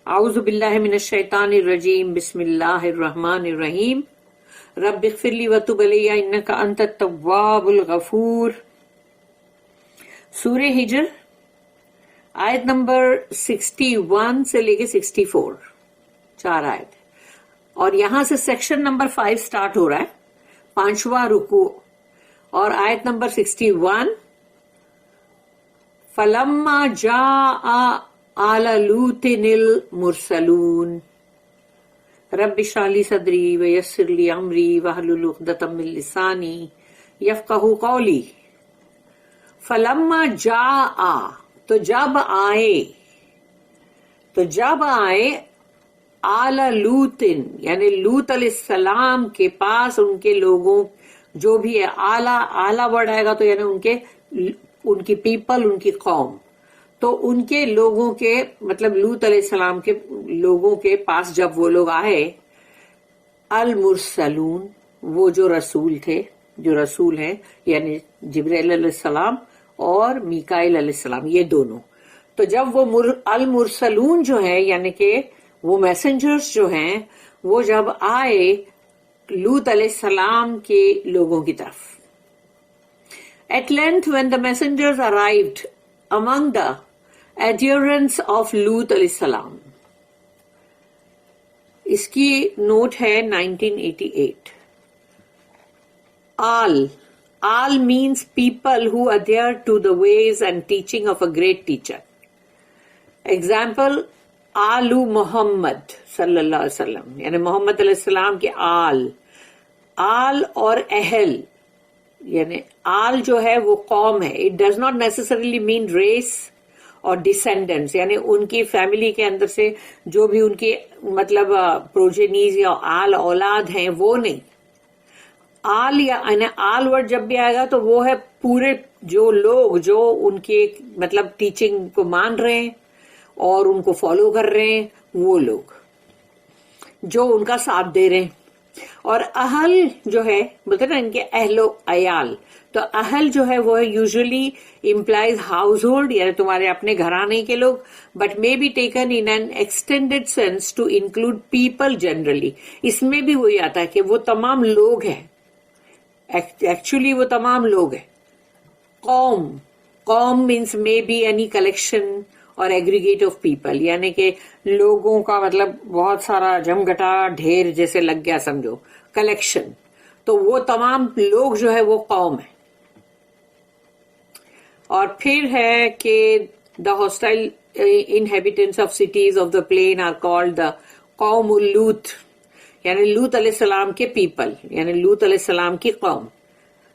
اعوذ باللہ من الشیطان الرجیم بسم اللہ الرحمن الرحیم رب اغفر لی وتب علی انک انت التواب الغفور. سورہ ہجر آیت نمبر 61 سے لے کے 64 4 آیت، اور یہاں سے سیکشن نمبر 5 سٹارٹ ہو رہا ہے، 5واں رکوع، اور آیت نمبر 61 فَلَمَّا جَاءَ آلَ لُوطٍ الْمُرْسَلُونَ رَبِّ اشْرَحْ لِي صَدْرِي وَيَسِّرْ لِي أَمْرِي وَاحْلُلْ عُقْدَةً مِّن لِّسَانِي يَفْقَهُوا قَوْلِي. فَلَمَّا جَاءَ تو جب آئے آل لوطٍ یعنی لوط علیہ السلام کے پاس ان کے لوگوں، جو بھی ہے اعلیٰ ورڈ آئے گا تو یعنی ان کی پیپل، ان کی قوم، تو ان کے لوگوں کے مطلب لوط علیہ السلام کے لوگوں کے پاس جب وہ لوگ آئے، المرسلون وہ جو رسول تھے، جو رسول ہیں یعنی جبرائیل علیہ السلام اور میکائیل علیہ السلام، یہ دونوں. تو جب وہ المرسلون جو ہے یعنی کہ وہ میسنجرز جو ہیں، وہ جب آئے لوط علیہ السلام کے لوگوں کی طرف. At length when the messengers arrived among the adherents of Lut علیہ السلام. اس کی نوٹ ہے 1988. All means people who adhere to the ways and teaching of a great teacher. Example, آلو محمد صلی اللہ علیہ وسلم یعنی محمد علیہ السلام کے آل اور اہل، یعنی آل جو ہے وہ قوم ہے. It does not necessarily mean race or descendants, یعنی ان کی فیملی کے اندر سے جو بھی ان کے مطلب پروجینیز یا آل اولاد ہیں وہ نہیں. آل یعنی آل ورڈ جب بھی آئے گا تو وہ ہے پورے جو لوگ جو ان کے مطلب ٹیچنگ کو مان رہے ہیں اور ان کو فالو کر رہے ہیں، وہ لوگ جو ان کا ساتھ دے رہے ہیں. اور اہل جو ہے بولتے نا ان کے اہل و عیال، تو اہل جو ہے وہ یوزلی امپلائز ہاؤس ہولڈ یعنی تمہارے اپنے گھرانے کے لوگ، but may be taken in an extended sense to include people generally. اس میں بھی وہی آتا ہے کہ وہ تمام لوگ ہیں، ایکچولی وہ تمام لوگ ہیں. قوم means may be any collection or aggregate of people, یعنی کہ لوگوں کا مطلب بہت سارا جمگٹا ڈھیر جیسے لگ گیا سمجھو، کلیکشن. تو وہ تمام لوگ جو ہے وہ قوم ہے. اور پھر ہے کہ the hostile inhabitants of cities of the plain are called the قوم لوط، یعنی لوط علیہ السلام کے پیپل یعنی لوط علیہ السلام کی قوم.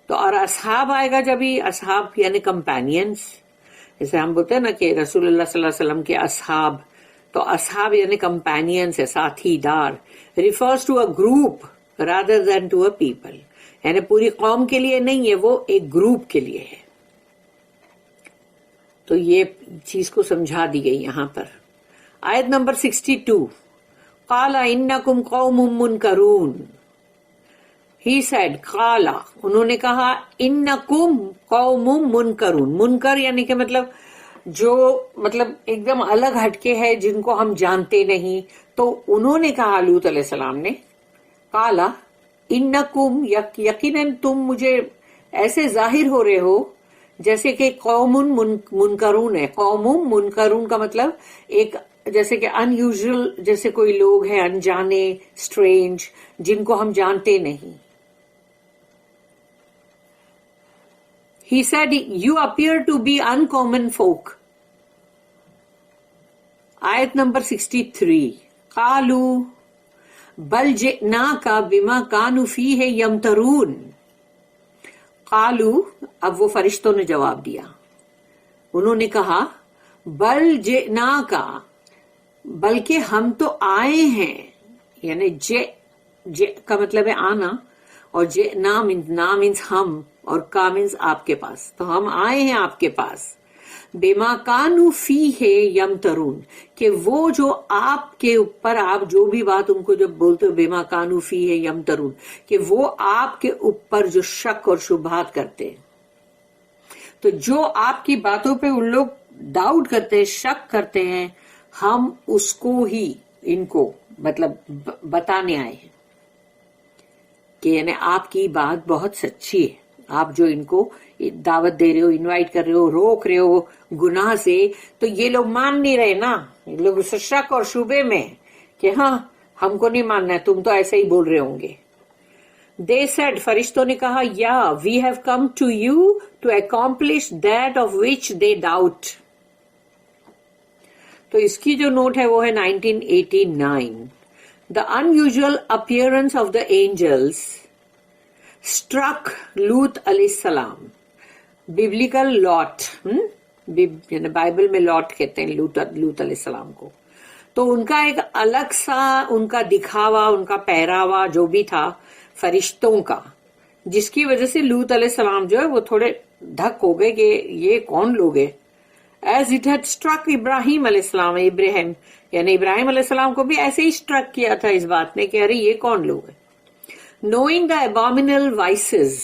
تو اور اصحاب آئے گا جب ہی، اصحاب یعنی کمپینینس، جیسے ہم بولتے ہیں نا کہ رسول اللہ صلی اللہ علیہ وسلم کے اصحاب، تو اصحاب یعنی کمپینینس ہے، ساتھی دار. Refers to a group rather than to a people, یعنی پوری قوم کے لیے نہیں ہے، وہ ایک گروپ کے لیے ہے. تو یہ چیز کو سمجھا دی گئی یہاں پر. آیت نمبر 62 قال انکم قوم منکرون. He said قال انہوں نے کہا انکم قوم منکرون. منکر یعنی کہ مطلب جو مطلب ایک دم الگ ہٹکے ہے، جن کو ہم جانتے نہیں. تو انہوں نے کہا لوط علیہ السلام نے، قال انکم یقیناً تم مجھے ایسے ظاہر ہو رہے ہو جیسے کہ قوم منکرون ہے. قوم منکرون کا مطلب ایک جیسے کہ ان یوزل، جیسے کوئی لوگ ہیں انجانے، اسٹرینج، جن کو ہم جانتے نہیں. He said, you appear to be uncommon folk. آیت نمبر 63 قالوا بل جئناک بما كانوا فيه يمترون. قالوا اب وہ فرشتوں نے جواب دیا، انہوں نے کہا بل جئناک بلکہ ہم تو آئے ہیں، یعنی جے کا مطلب ہے آنا، اور جئنا مینس ہم، اور کا مینس آپ کے پاس. تو ہم آئے ہیں آپ کے پاس. بما کانوا فیہ یمترون کہ وہ جو آپ کے اوپر، آپ جو بھی بات ان کو جب بولتے ہو بما کانوا فیہ یمترون، کہ وہ آپ کے اوپر جو شک اور شبہات کرتے ہیں. تو جو آپ کی باتوں پہ ان لوگ ڈاؤٹ کرتے ہیں، شک کرتے ہیں، ہم اس کو ہی ان کو مطلب بتانے آئے ہیں کہ یعنی آپ کی بات بہت سچی ہے. آپ جو ان کو دعوت دے رہے ہو, انوائٹ کر رہے ہو, روک رہے ہو گناہ سے, تو یہ لوگ مان نہیں رہے نا, یہ لوگ شک اور شبے میں کہ ہاں ہم کو نہیں ماننا ہے, تم تو ایسے ہی بول رہے ہوں گے. They said, فرشتوں نے کہا, yeah, we have come to you to accomplish that of which they doubt. تو اس کی جو نوٹ ہے وہ ہے 1989. The unusual appearance of the angels struck Lut علیہ السلام. Biblical Lot, یعنی بائبل میں لاٹ کہتے ہیں لوط علیہ السلام کو. تو ان کا ایک الگ سا ان کا دکھاوا, ان کا پہراوا جو بھی تھا فرشتوں کا, جس کی وجہ سے لوط علیہ السلام جو ہے وہ تھوڑے دھک ہو گئے کہ یہ کون لوگ ہیں. ایز اٹ ہیڈ اسٹرک ابراہیم علیہ السلام, ابراہیم یعنی ابراہیم علیہ السلام کو بھی ایسے ہی اسٹرک کیا تھا اس بات نے کہ ارے یہ کون لوگ ہیں. Knowing the abominable vices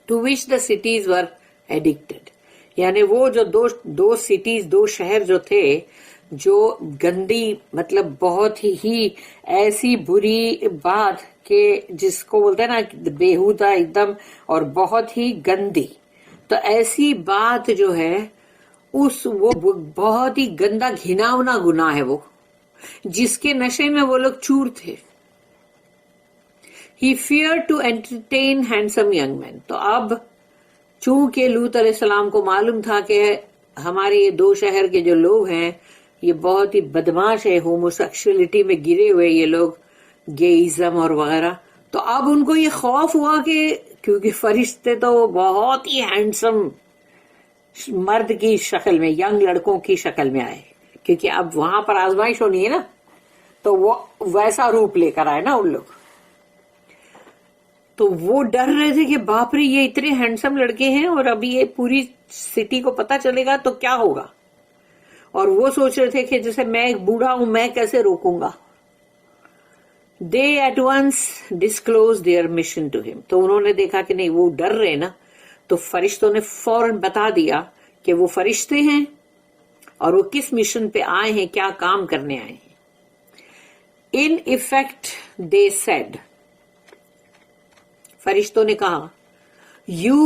to which the cities were addicted, یعنی وہ جو دو سٹیز, دو شہر جو تھے جو گندی مطلب بہت ہی ایسی بری بات کہ جس کو بولتے ہیں نا بےہودہ ایک دم اور بہت ہی گندی, تو ایسی بات جو ہے وہ بہت ہی گندا گھناؤنا گناہ ہے وہ, جس کے نشے میں وہ لوگ چور تھے. He feared to entertain handsome young men. تو اب چونکہ لوط علیہ السلام کو معلوم تھا کہ ہمارے یہ دو شہر کے جو لوگ ہیں یہ بہت ہی بدماش ہے, ہوموسیکشولیٹی میں گرے ہوئے یہ لوگ, گیئزم اور وغیرہ, تو اب ان کو یہ خوف ہوا کہ کیونکہ فرشتے تو بہت ہی ہینڈسم مرد کی شکل میں, ینگ لڑکوں کی شکل میں آئے, کیونکہ اب وہاں پر آزمائش ہونی ہے نا, تو وہ ویسا روپ لے کر آئے نا ان لوگ. تو وہ ڈر رہے تھے کہ باپ رے یہ اتنے ہینڈسم لڑکے ہیں اور ابھی یہ پوری سٹی کو پتا چلے گا تو کیا ہوگا, اور وہ سوچ رہے تھے کہ جیسے میں ایک بوڑھا ہوں میں کیسے روکوں گا. They at once disclosed their mission to him. تو انہوں نے دیکھا کہ نہیں وہ ڈر رہے نا, تو فرشتوں نے فوراً بتا دیا کہ وہ فرشتے ہیں اور وہ کس مشن پہ آئے ہیں, کیا کام کرنے آئے ہیں. In effect they said, فرشتوں نے کہا, you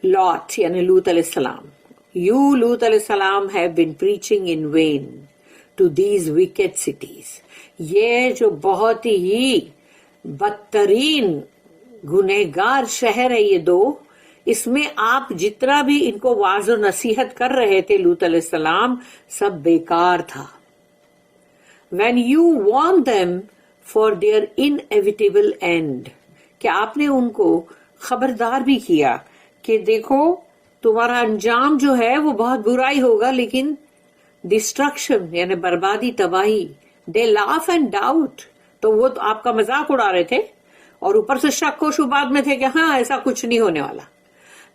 Lot یعنی لوط علیہ السلام, you لوط علیہ السلام have been preaching in vain to these wicked cities. یہ جو بہت ہی بدترین گنہگار شہر ہے یہ دو, اس میں آپ جتنا بھی ان کو واعظ و نصیحت کر رہے تھے لوط علیہ السلام سب بیکار تھا. When you warned them for their inevitable end, کہ آپ نے ان کو خبردار بھی کیا کہ دیکھو تمہارا انجام جو ہے وہ بہت برائی ہوگا, لیکن ڈسٹرکشن یعنی بربادی, تباہی. دے لاف اینڈ ڈاؤٹ, تو وہ تو آپ کا مذاق اڑا رہے تھے اور اوپر سے شک و شبہات میں تھے کہ ہاں ایسا کچھ نہیں ہونے والا.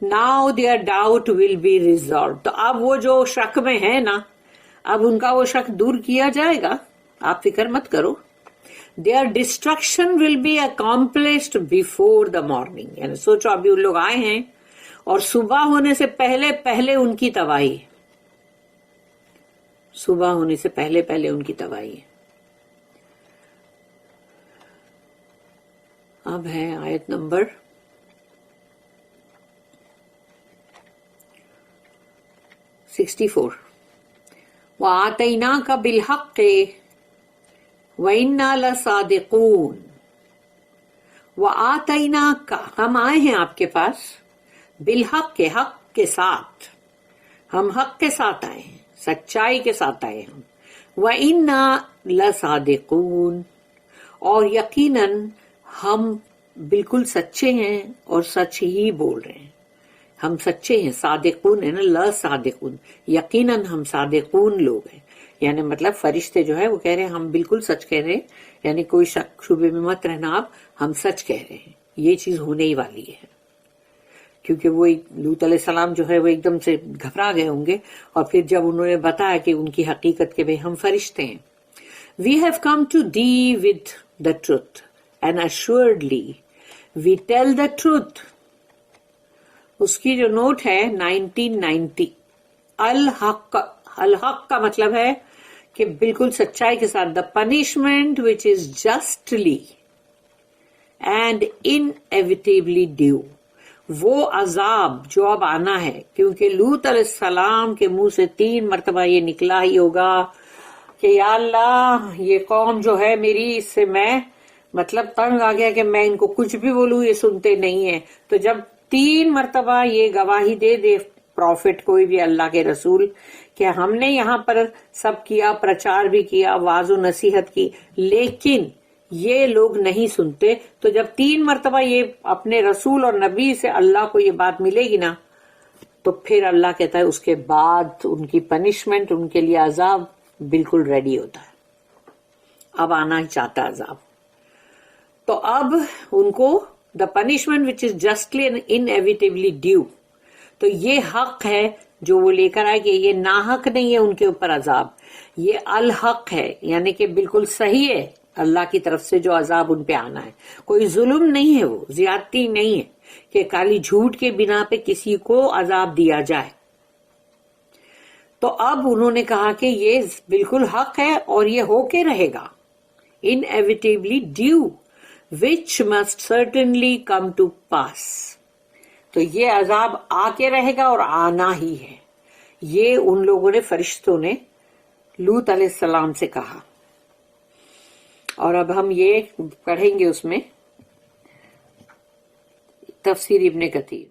Now their doubt will be resolve, تو اب وہ جو شک میں ہے نا, اب ان کا وہ شک دور کیا جائے گا, آپ فکر مت کرو. Their destruction will be accomplished before the morning. یعنی سوچو ابھی ان لوگ آئے ہیں اور صبح ہونے سے پہلے پہلے ان کی تباہی, صبح ہونے سے پہلے پہلے ان کی تباہی. اب ہے آیت نمبر 64. وَآتَيْنَاكَ بِالْحَقِّ وَإِنَّا لَصَادِقُونَ. وَآتَيْنَاكَ, ہم آئے ہیں آپ کے پاس, بالحق کے, حق کے ساتھ, ہم حق کے ساتھ آئے ہیں, سچائی کے ساتھ آئے ہیں. وَإِنَّا لَصَادِقُونَ, اور یقیناً ہم بالکل سچے ہیں اور سچ ہی بول رہے ہیں, ہم سچے ہیں. صادقون ہے نا, لَصَادِقُونَ, یقیناً ہم صادقون لوگ ہیں. یعنی مطلب فرشتے جو ہے وہ کہہ رہے ہیں ہم بالکل سچ کہہ رہے ہیں, یعنی کوئی شک شبے میں مت رہنا آپ, ہم سچ کہہ رہے ہیں, یہ چیز ہونے ہی والی ہے. کیونکہ وہ لوط علیہ السلام جو ہے وہ ایک دم سے گھبرا گئے ہوں گے, اور پھر جب انہوں نے بتایا کہ ان کی حقیقت کے بھئی ہم فرشتے ہیں. We have come to thee with the truth, and assuredly we tell the truth. اس کی جو نوٹ ہے 1990, الحق, الحق کا مطلب ہے کہ بالکل سچائی کے ساتھ. The punishment which is justly and انیویٹیبلی due. وہ عذاب جو اب آنا ہے، کیونکہ لوط علیہ السلام کے منہ سے 3 مرتبہ یہ نکلا ہی ہوگا کہ یا اللہ یہ قوم جو ہے میری، اس سے میں مطلب تنگ آ گیا کہ میں ان کو کچھ بھی بولوں یہ سنتے نہیں ہیں. تو جب 3 مرتبہ یہ گواہی دے دے پروفٹ، کوئی بھی اللہ کے رسول، کہ ہم نے یہاں پر سب کیا، پرچار بھی کیا، واعظ و نصیحت کی، لیکن یہ لوگ نہیں سنتے، تو جب 3 مرتبہ یہ اپنے رسول اور نبی سے اللہ کو یہ بات ملے گی نا، تو پھر اللہ کہتا ہے اس کے بعد ان کی پنشمنٹ، ان کے لیے عذاب بالکل ریڈی ہوتا ہے. اب آنا ہی چاہتا ہے عذاب. تو اب ان کو the punishment which is justly and انیویٹیبلی due, تو یہ حق ہے جو وہ لے کر آئے کہ یہ ناحق نہیں ہے ان کے اوپر عذاب، یہ الحق ہے، یعنی کہ بالکل صحیح ہے اللہ کی طرف سے جو عذاب ان پہ آنا ہے. کوئی ظلم نہیں ہے، وہ زیادتی نہیں ہے کہ کالی جھوٹ کے بنا پہ کسی کو عذاب دیا جائے. تو اب انہوں نے کہا کہ یہ بالکل حق ہے اور یہ ہو کے رہے گا. Inevitably due which must certainly come to pass. تو یہ عذاب آ کے رہے گا اور آنا ہی ہے. یہ ان لوگوں نے، فرشتوں نے لوط علیہ السلام سے کہا. اور اب ہم یہ پڑھیں گے اس میں تفسیر ابن کثیر.